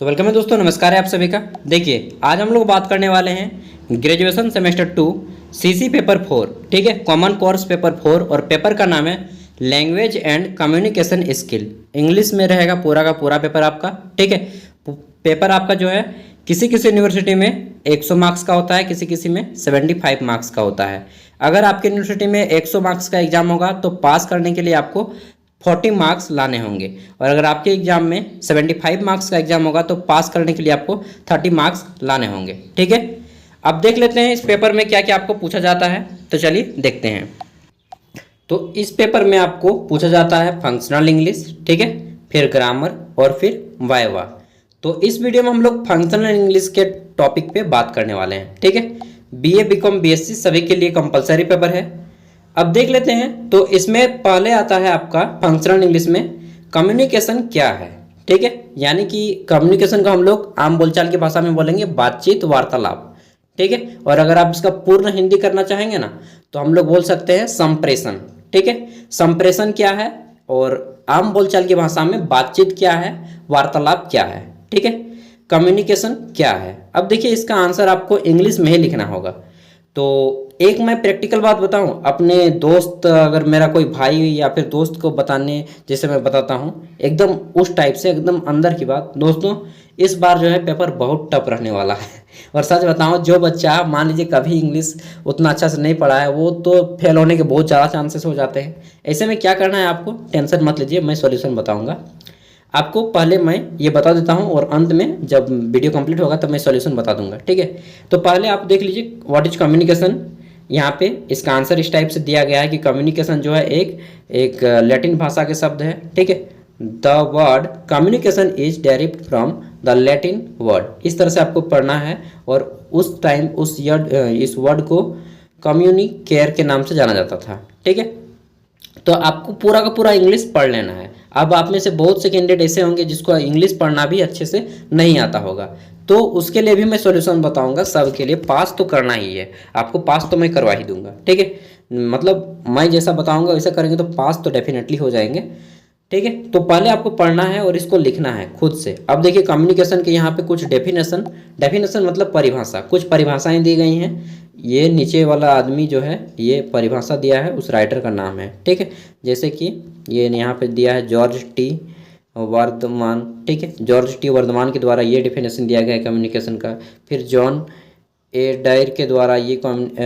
तो वेलकम है दोस्तों, नमस्कार है आप सभी का। देखिए आज हम लोग बात करने वाले हैं ग्रेजुएशन सेमेस्टर 2 सीसी पेपर 4, ठीक है, कॉमन कोर्स पेपर 4, और पेपर का नाम है language and communication skill. English में रहेगा पूरा का पूरा पेपर आपका, ठीक है। पेपर आपका जो है किसी किसी यूनिवर्सिटी में 100 मार्क्स का होता है, किसी किसी में 75 मार्क्स का होता है। अगर आपकी यूनिवर्सिटी में 100 मार्क्स का एग्जाम होगा तो पास करने के लिए आपको 40 मार्क्स लाने होंगे, और अगर आपके एग्जाम में 75 मार्क्स का एग्जाम होगा तो पास करने के लिए आपको 30 मार्क्स लाने होंगे, ठीक है। अब देख लेते हैं इस पेपर में क्या क्या आपको पूछा जाता है, तो चलिए देखते हैं। तो इस पेपर में आपको पूछा जाता है फंक्शनल इंग्लिश, ठीक है, फिर ग्रामर और फिर वाइवा। तो इस वीडियो में हम लोग फंक्शनल इंग्लिश के टॉपिक पे बात करने वाले हैं, ठीक है। BA BCom BSc सभी के लिए कंपलसरी पेपर है। अब देख लेते हैं। तो इसमें पहले आता है आपका फंक्शनल इंग्लिश में कम्युनिकेशन क्या है, ठीक है। यानी कि कम्युनिकेशन का हम लोग आम बोलचाल की भाषा में बोलेंगे बातचीत, वार्तालाप, ठीक है। और अगर आप इसका पूर्ण हिंदी करना चाहेंगे ना तो हम लोग बोल सकते हैं संप्रेषण, ठीक है। संप्रेषण क्या है और आम बोलचाल की भाषा में बातचीत क्या है, वार्तालाप क्या है, ठीक है, कम्युनिकेशन क्या है। अब देखिए इसका आंसर आपको इंग्लिश में ही लिखना होगा। तो एक मैं प्रैक्टिकल बात बताऊं, अपने दोस्त, अगर मेरा कोई भाई या फिर दोस्त को बताने जैसे मैं बताता हूं, एकदम उस टाइप से, एकदम अंदर की बात। दोस्तों इस बार जो है पेपर बहुत टफ रहने वाला है, और सच बताऊं जो बच्चा मान लीजिए कभी इंग्लिश उतना अच्छा से नहीं पढ़ा है वो तो फेल होने के बहुत ज़्यादा चांसेस हो जाते हैं। ऐसे में क्या करना है आपको, टेंशन मत लीजिए, मैं सॉल्यूशन बताऊँगा आपको। पहले मैं ये बता देता हूँ और अंत में जब वीडियो कंप्लीट होगा तब मैं सॉल्यूशन बता दूंगा, ठीक है। तो पहले आप देख लीजिए व्हाट इज कम्युनिकेशन। यहाँ पे इसका आंसर इस टाइप से दिया गया है कि कम्युनिकेशन जो है एक लैटिन भाषा के शब्द है, ठीक है। The word communication is derived from the Latin word. इस तरह से आपको पढ़ना है, और उस टाइम इस वर्ड को कम्युनिकेयर के नाम से जाना जाता था, ठीक है। तो आपको पूरा का पूरा इंग्लिश पढ़ लेना है। अब आप में से बहुत से कैंडिडेट ऐसे होंगे जिसको इंग्लिश पढ़ना भी अच्छे से नहीं आता होगा, तो उसके लिए भी मैं सॉल्यूशन बताऊंगा। सबके लिए पास तो करना ही है, आपको पास तो मैं करवा ही दूंगा, ठीक है। मतलब मैं जैसा बताऊंगा वैसा करेंगे तो पास तो डेफिनेटली हो जाएंगे, ठीक है। तो पहले आपको पढ़ना है और इसको लिखना है खुद से। अब देखिए कम्युनिकेशन के यहाँ पे कुछ डेफिनेशन मतलब परिभाषा, कुछ परिभाषाएं दी गई हैं। ये नीचे वाला आदमी जो है ये परिभाषा दिया है, उस राइटर का नाम है, ठीक है। जैसे कि ये यहाँ पे दिया है जॉर्ज टी वर्धमान, ठीक है। जॉर्ज टी वर्धमान के द्वारा ये डेफिनेशन दिया गया है कम्युनिकेशन का। फिर जॉन ए डायर के द्वारा ये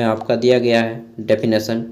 आपका दिया गया है डेफिनेशन।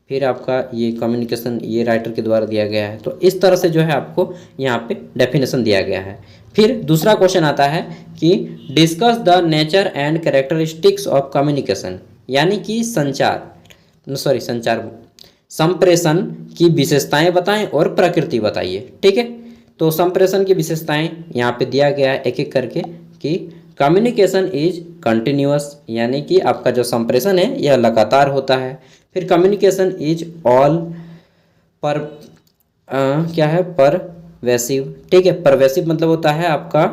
फिर आपका ये कम्युनिकेशन ये राइटर के द्वारा दिया गया है। तो इस तरह से जो है आपको यहाँ पे डेफिनेशन दिया गया है। फिर दूसरा क्वेश्चन आता है कि discuss the nature and characteristics of communication, यानी कि संप्रेषण की विशेषताएं बताएं और प्रकृति बताइए, ठीक है। तो संप्रेषण की विशेषताएं यहाँ पे दिया गया है एक एक करके कि कम्युनिकेशन इज कंटिन्यूअस, यानी कि आपका जो संप्रेषण है यह लगातार होता है। फिर कम्युनिकेशन इज ऑल परवेसिव, ठीक है। परवेसिव मतलब होता है आपका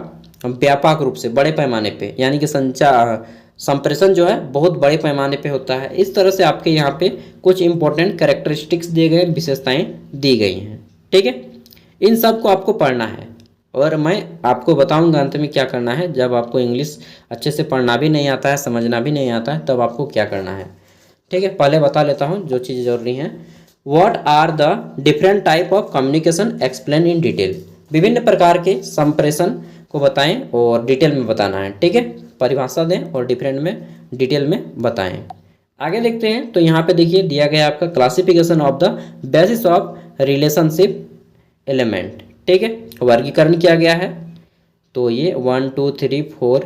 व्यापक रूप से, बड़े पैमाने पे, यानी कि संप्रेषण जो है बहुत बड़े पैमाने पे होता है। इस तरह से आपके यहाँ पे कुछ इंपॉर्टेंट कैरेक्टरिस्टिक्स दिए गए, विशेषताएं दी गई हैं, ठीक है। इन सब को आपको पढ़ना है, और मैं आपको बताऊंगा अंत में क्या करना है। जब आपको इंग्लिश अच्छे से पढ़ना भी नहीं आता है, समझना भी नहीं आता है, तब आपको क्या करना है, ठीक है। पहले बता लेता हूँ जो चीज़ जरूरी है। What are the different type of communication explain in detail. विभिन्न प्रकार के संप्रेषण को बताएं और डिटेल में बताना है, ठीक है। परिभाषा दें और डिटेल में बताएं। आगे देखते हैं। तो यहाँ पे देखिए दिया गया आपका classification of the basis of relationship element, ठीक है। वर्गीकरण किया गया है। तो ये 1 2 3 4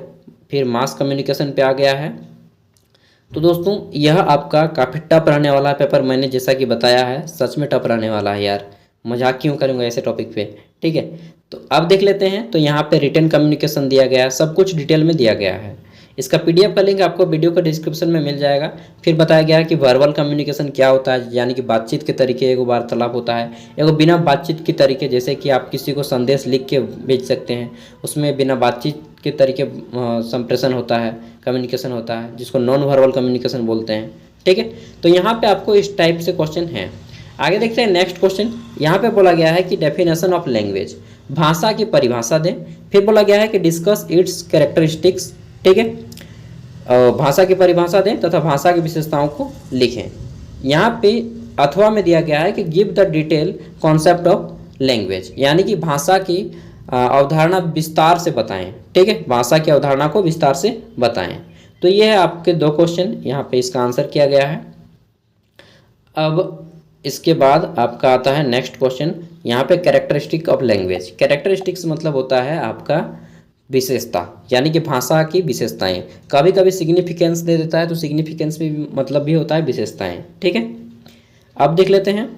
फिर मास कम्युनिकेशन पे आ गया है। तो दोस्तों यह आपका काफ़ी टफ रहने वाला है पेपर, मैंने जैसा कि बताया है सच में टफ रहने वाला है यार, मजाक क्यों करूँगा ऐसे टॉपिक पे, ठीक है। तो अब देख लेते हैं। तो यहाँ पे रिटन कम्युनिकेशन दिया गया है, सब कुछ डिटेल में दिया गया है। इसका PDF का लिंक आपको वीडियो के डिस्क्रिप्शन में मिल जाएगा। फिर बताया गया है कि वर्बल कम्युनिकेशन क्या होता है, यानी कि बातचीत के तरीके एगो वार्तालाप होता है, एगो बिना बातचीत के तरीके, जैसे कि आप किसी को संदेश लिख के भेज सकते हैं, उसमें बिना बातचीत के तरीके संप्रेषण होता है, कम्युनिकेशन होता है, जिसको नॉन वर्बल कम्युनिकेशन बोलते हैं, ठीक है। तो यहाँ पे आपको इस टाइप से क्वेश्चन है। आगे देखते हैं नेक्स्ट क्वेश्चन। यहाँ पे बोला गया है कि डेफिनेशन ऑफ लैंग्वेज, भाषा की परिभाषा दें। फिर बोला गया है कि डिस्कस इट्स कैरेक्टरिस्टिक्स, ठीक है, भाषा की परिभाषा दें तथा भाषा की विशेषताओं को लिखें। यहाँ पे अथवा में दिया गया है कि give the detail concept of language, यानी कि भाषा की अवधारणा विस्तार से बताएं, ठीक है, भाषा की अवधारणा को विस्तार से बताएं। तो ये है आपके 2 क्वेश्चन, यहाँ पे इसका आंसर किया गया है। अब इसके बाद आपका आता है नेक्स्ट क्वेश्चन, यहाँ पे कैरेक्टरिस्टिक ऑफ लैंग्वेज। कैरेक्टरिस्टिक्स मतलब होता है आपका विशेषता, यानी कि भाषा की विशेषताएं। कभी कभी सिग्निफिकेंस दे देता है, तो सिग्निफिकेंस भी मतलब भी होता है विशेषताएं, ठीक है। अब देख लेते हैं,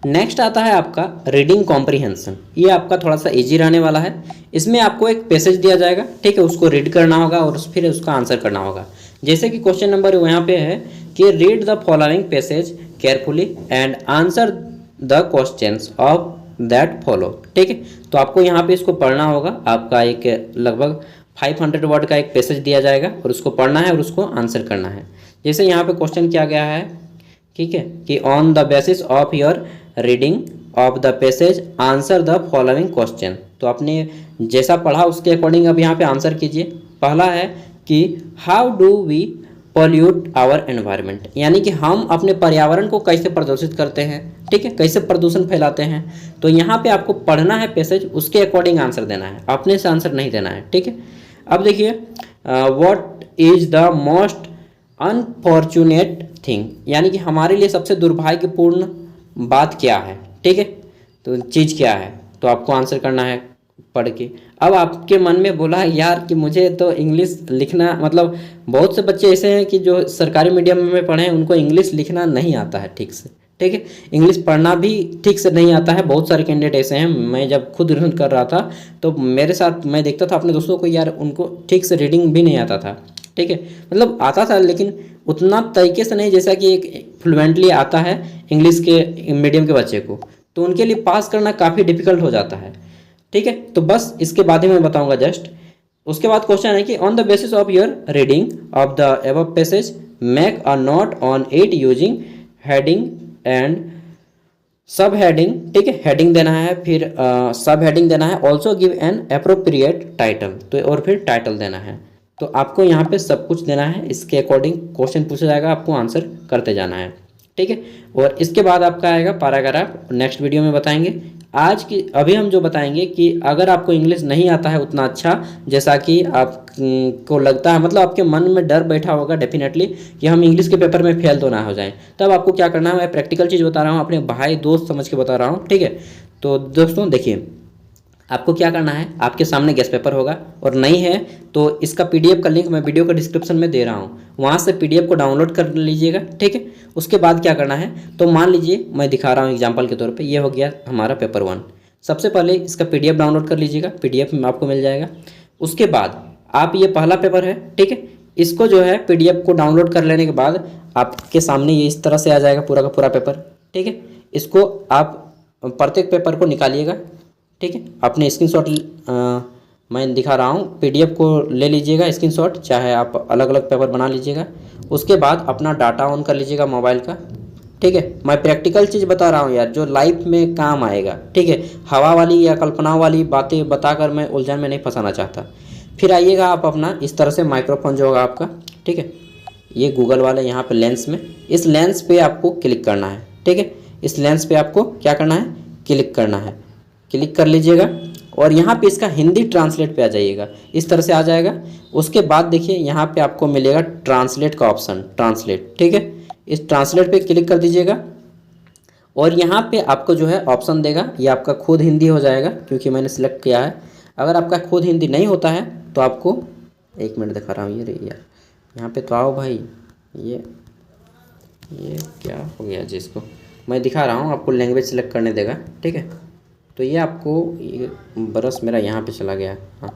नेक्स्ट आता है आपका रीडिंग कॉम्प्रिहेंशन। ये आपका थोड़ा सा इजी रहने वाला है। इसमें आपको एक पैसेज दिया जाएगा, ठीक है, उसको रीड करना होगा और फिर उसका आंसर करना होगा। जैसे कि क्वेश्चन नंबर यहाँ पे है कि read the following passage carefully and answer the questions of that follow, ठीक है। तो आपको यहाँ पे इसको पढ़ना होगा। आपका एक लगभग 500 वर्ड का एक पैसेज दिया जाएगा और उसको पढ़ना है और उसको आंसर करना है। जैसे यहाँ पे क्वेश्चन किया गया है, ठीक है, कि on the basis of your reading of the passage answer the following question. तो आपने जैसा पढ़ा उसके अकॉर्डिंग अब यहाँ पे आंसर कीजिए। पहला है कि how do we pollute our environment, यानी कि हम अपने पर्यावरण को कैसे प्रदूषित करते हैं, ठीक है, कैसे प्रदूषण फैलाते हैं। तो यहाँ पे आपको पढ़ना है पैसेज, उसके अकॉर्डिंग आंसर देना है, अपने से आंसर नहीं देना है, ठीक है। अब देखिए, what is the most unfortunate thing, यानी कि हमारे लिए सबसे दुर्भाग्यपूर्ण बात क्या है, ठीक है, तो चीज़ क्या है। तो आपको आंसर करना है पढ़ के। अब आपके मन में बोला यार कि मुझे तो इंग्लिश लिखना, मतलब बहुत से बच्चे ऐसे हैं कि जो सरकारी मीडियम में पढ़े हैं उनको इंग्लिश लिखना नहीं आता है ठीक से, ठीक है, इंग्लिश पढ़ना भी ठीक से नहीं आता है। बहुत सारे कैंडिडेट ऐसे हैं। मैं जब खुद रीडिंग कर रहा था तो मेरे साथ मैं देखता था अपने दोस्तों को, यार उनको ठीक से रीडिंग भी नहीं आता था, ठीक है, मतलब आता था लेकिन उतना तरीके से नहीं जैसा कि एक फ्लुएंटली आता है इंग्लिश के मीडियम के बच्चे को। तो उनके लिए पास करना काफ़ी डिफिकल्ट हो जाता है, ठीक है। तो बस इसके बाद ही मैं बताऊंगा जस्ट। उसके बाद क्वेश्चन है कि on the basis of your reading of the above passage make a note on it using heading and सब हेडिंग, ठीक है, हेडिंग देना है, फिर सब हेडिंग देना है, also give an appropriate title, तो और फिर टाइटल देना है। तो आपको यहाँ पे सब कुछ देना है, इसके अकॉर्डिंग क्वेश्चन पूछा जाएगा, आपको आंसर करते जाना है, ठीक है। और इसके बाद आपका आएगा पैराग्राफ, नेक्स्ट वीडियो में बताएंगे। आज की अभी हम जो बताएंगे कि अगर आपको इंग्लिश नहीं आता है उतना अच्छा जैसा कि आपको लगता है, मतलब आपके मन में डर बैठा होगा डेफिनेटली कि हम इंग्लिश के पेपर में फेल तो ना हो जाएं, तब आपको क्या करना है, मैं प्रैक्टिकल चीज़ बता रहा हूँ, अपने भाई दोस्त समझ के बता रहा हूँ, ठीक है। तो दोस्तों देखिए, आपको क्या करना है, आपके सामने गेस्ट पेपर होगा और नहीं है तो इसका पीडीएफ का लिंक मैं वीडियो के डिस्क्रिप्शन में दे रहा हूँ, वहाँ से पीडीएफ को डाउनलोड कर लीजिएगा, ठीक है। उसके बाद क्या करना है, तो मान लीजिए मैं दिखा रहा हूँ एग्जांपल के तौर पे, ये हो गया हमारा पेपर 1। सबसे पहले इसका पीडीएफ डाउनलोड कर लीजिएगा, पीडीएफ में आपको मिल जाएगा। उसके बाद आप, ये पहला पेपर है, ठीक है, इसको जो है पीडीएफ को डाउनलोड कर लेने के बाद आपके सामने ये इस तरह से आ जाएगा पूरा का पूरा पेपर, ठीक है। इसको आप प्रत्येक पेपर को निकालिएगा, ठीक है, अपने स्क्रीनशॉट मैं दिखा रहा हूँ, पीडीएफ को ले लीजिएगा स्क्रीनशॉट, चाहे आप अलग अलग पेपर बना लीजिएगा। उसके बाद अपना डाटा ऑन कर लीजिएगा मोबाइल का, ठीक है। मैं प्रैक्टिकल चीज़ बता रहा हूँ यार, जो लाइफ में काम आएगा, ठीक है, हवा वाली या कल्पना वाली बातें बताकर मैं उलझन में नहीं फंसाना चाहता। फिर आइएगा आप अपना इस तरह से माइक्रोफोन जो होगा आपका, ठीक है, ये गूगल वाला यहाँ पे लेंस में, इस लेंस पे आपको क्लिक करना है, ठीक है, इस लेंस पे आपको क्या करना है, क्लिक करना है, क्लिक कर लीजिएगा और यहाँ पे इसका हिंदी ट्रांसलेट पे आ जाइएगा, इस तरह से आ जाएगा। उसके बाद देखिए यहाँ पे आपको मिलेगा ट्रांसलेट का ऑप्शन, ट्रांसलेट, ठीक है, इस ट्रांसलेट पे क्लिक कर दीजिएगा और यहाँ पे आपको जो है ऑप्शन देगा, ये आपका खुद हिंदी हो जाएगा क्योंकि मैंने सिलेक्ट किया है। अगर आपका खुद हिंदी नहीं होता है तो आपको, 1 मिनट दिखा रहा हूँ, ये रे यार, यहाँ पे तो आओ भाई, ये क्या हो गया जिसको मैं दिखा रहा हूँ, आपको लैंग्वेज सिलेक्ट करने देगा, ठीक है। तो ये आपको, ये ब्रश मेरा यहाँ पे चला गया, हाँ,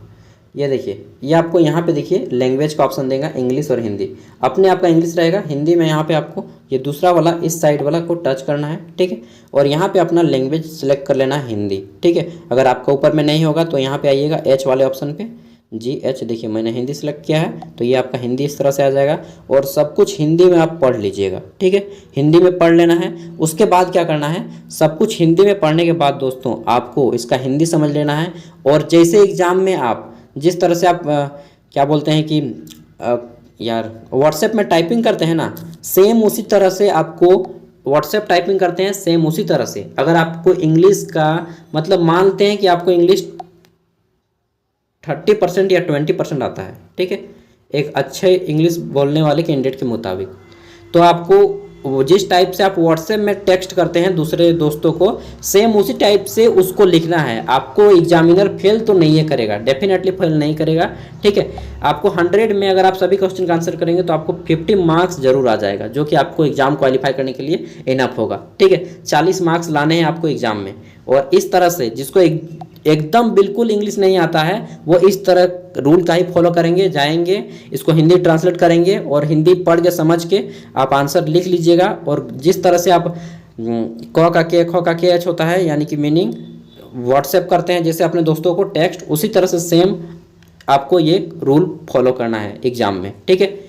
ये देखिए, ये आपको यहाँ पे देखिए लैंग्वेज का ऑप्शन देगा, इंग्लिश और हिंदी। अपने आपका इंग्लिश रहेगा, हिंदी में यहाँ पे आपको ये दूसरा वाला इस साइड वाला को टच करना है, ठीक है, और यहाँ पे अपना लैंग्वेज सेलेक्ट कर लेना है हिंदी, ठीक है। अगर आपका ऊपर में नहीं होगा तो यहाँ पे आइएगा एच वाले ऑप्शन पे, GH, देखिए मैंने हिंदी सेलेक्ट किया है तो ये आपका हिंदी इस तरह से आ जाएगा और सब कुछ हिंदी में आप पढ़ लीजिएगा, ठीक है। हिंदी में पढ़ लेना है। उसके बाद क्या करना है, सब कुछ हिंदी में पढ़ने के बाद दोस्तों आपको इसका हिंदी समझ लेना है। और जैसे एग्ज़ाम में आप जिस तरह से आप क्या बोलते हैं कि यार व्हाट्सएप में टाइपिंग करते हैं ना, सेम उसी तरह से आपको व्हाट्सएप टाइपिंग करते हैं, सेम उसी तरह से। अगर आपको इंग्लिश का मतलब मानते हैं कि आपको इंग्लिश 30% या 20% आता है, ठीक है, एक अच्छे इंग्लिश बोलने वाले कैंडिडेट के मुताबिक, तो आपको जिस टाइप से आप व्हाट्सएप में टेक्स्ट करते हैं दूसरे दोस्तों को, सेम उसी टाइप से उसको लिखना है। आपको एग्जामिनर फेल तो नहीं है करेगा, डेफिनेटली फेल नहीं करेगा, ठीक है। आपको 100 में अगर आप सभी क्वेश्चन का आंसर करेंगे तो आपको 50 मार्क्स जरूर आ जाएगा, जो कि आपको एग्जाम क्वालिफाई करने के लिए इनफ होगा, ठीक है। 40 मार्क्स लाने हैं आपको एग्जाम में। और इस तरह से जिसको एकदम बिल्कुल इंग्लिश नहीं आता है वो इस तरह रूल का ही फॉलो करेंगे, जाएंगे, इसको हिंदी ट्रांसलेट करेंगे और हिंदी पढ़ के समझ के आप आंसर लिख लीजिएगा। और जिस तरह से आप क का के ख का के एच होता है यानी कि मीनिंग व्हाट्सएप करते हैं जैसे अपने दोस्तों को टेक्स्ट, उसी तरह से सेम आपको ये रूल फॉलो करना है एग्जाम में, ठीक है।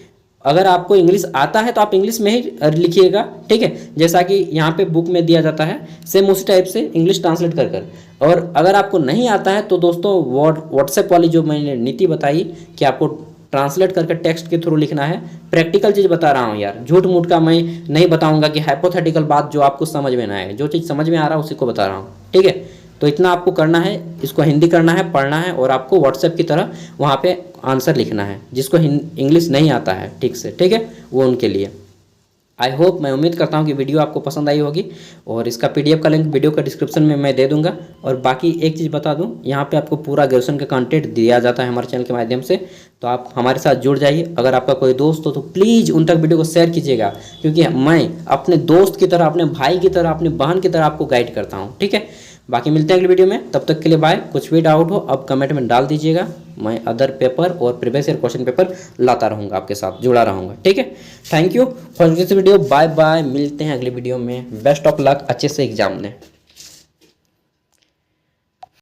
अगर आपको इंग्लिश आता है तो आप इंग्लिश में ही लिखिएगा, ठीक है, जैसा कि यहाँ पे बुक में दिया जाता है, सेम उसी टाइप से इंग्लिश ट्रांसलेट कर कर। और अगर आपको नहीं आता है तो दोस्तों व्हाट्सएप वाली जो मैंने नीति बताई कि आपको ट्रांसलेट करके टेक्स्ट के थ्रू लिखना है, प्रैक्टिकल चीज़ बता रहा हूँ यार, झूठ मूठ का मैं नहीं बताऊँगा कि हाइपोथेटिकल बात जो आपको समझ में ना आए, जो चीज़ समझ में आ रहा है उसी को बता रहा हूँ, ठीक है। तो इतना आपको करना है, इसको हिंदी करना है, पढ़ना है और आपको व्हाट्सएप की तरह वहाँ पे आंसर लिखना है। जिसको इंग्लिश नहीं आता है ठीक से, ठीक है, वो उनके लिए। आई होप, मैं उम्मीद करता हूँ कि वीडियो आपको पसंद आई होगी और इसका PDF का लिंक वीडियो का डिस्क्रिप्शन में मैं दे दूंगा। और बाकी एक चीज़ बता दूं, यहाँ पे आपको पूरा ग्रेजुएशन का कंटेंट दिया जाता है हमारे चैनल के माध्यम से, तो आप हमारे साथ जुड़ जाइए। अगर आपका कोई दोस्त हो तो प्लीज़ उन तक वीडियो को शेयर कीजिएगा, क्योंकि मैं अपने दोस्त की तरह, अपने भाई की तरह, अपनी बहन की तरह आपको गाइड करता हूँ, ठीक है। बाकी मिलते हैं अगले वीडियो में, तब तक के लिए बाय। कुछ भी डाउट हो अब कमेंट में डाल दीजिएगा, मैं अदर पेपर और प्रीवियस ईयर क्वेश्चन पेपर लाता रहूँगा, आपके साथ जुड़ा रहूँगा, ठीक है। Thank you for this video, bye bye, मिलते हैं अगले वीडियो में। बेस्ट ऑफ लक अच्छे से एग्जाम दें।